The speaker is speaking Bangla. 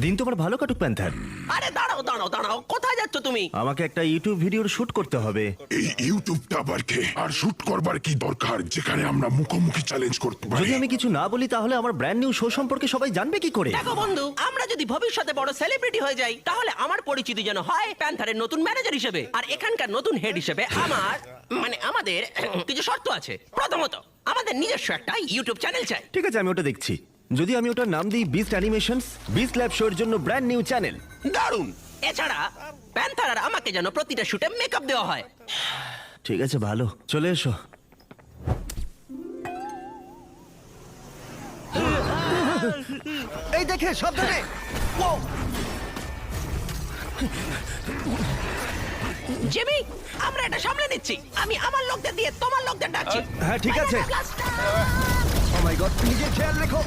দিন তোমার ভালো কাটুক প্যান্থার। আরে দাঁড়াও দাঁড়াও দাঁড়াও, কোথায় যাচ্ছ তুমি? আমাকে একটা ইউটিউব ভিডিওর শুট করতে হবে। এই ইউটিউবটা আবার কে? আর শুট করবার কি দরকার যেখানে আমরা মুখোমুখি চ্যালেঞ্জ করতে পারি? যদি আমি কিছু না বলি তাহলে আমার ব্র্যান্ড নিউ শো সম্পর্কে সবাই জানবে কি করে? দেখো বন্ধু, আমরা যদি ভবিষ্যতে বড় সেলিব্রিটি হয়ে যাই তাহলে আমার পরিচিতি যেন হয় প্যান্থারের নতুন ম্যানেজার হিসেবে, আর এখানকার নতুন হেড হিসেবে আমাদের কিছু শর্ত আছে। প্রথমত, আমাদের নিজস্ব একটা ইউটিউব চ্যানেল চাই। ঠিক আছে, আমি ওটা দেখছি। যদি আমি ওটার নাম দিই বিস্ট অ্যানিমেশনস, বিস্ট ল্যাব শোর জন্য ব্র্যান্ড নিউ চ্যানেল। দারুণ। এছাড়া প্যান্থার আর আমাকে যেন প্রতিটা শুটে মেকআপ দেওয়া হয়। ঠিক আছে, ভালো, চলে এসো। এই দেখে সাবধানে। জিমি, আমরা এটা সামলে নিচ্ছি। আমি আমার লোকদের দিয়ে তোমার লোকদের ডাকছি। হ্যাঁ, ঠিক আছে। ও মাই গড, নিজের খেয়াল রেখো।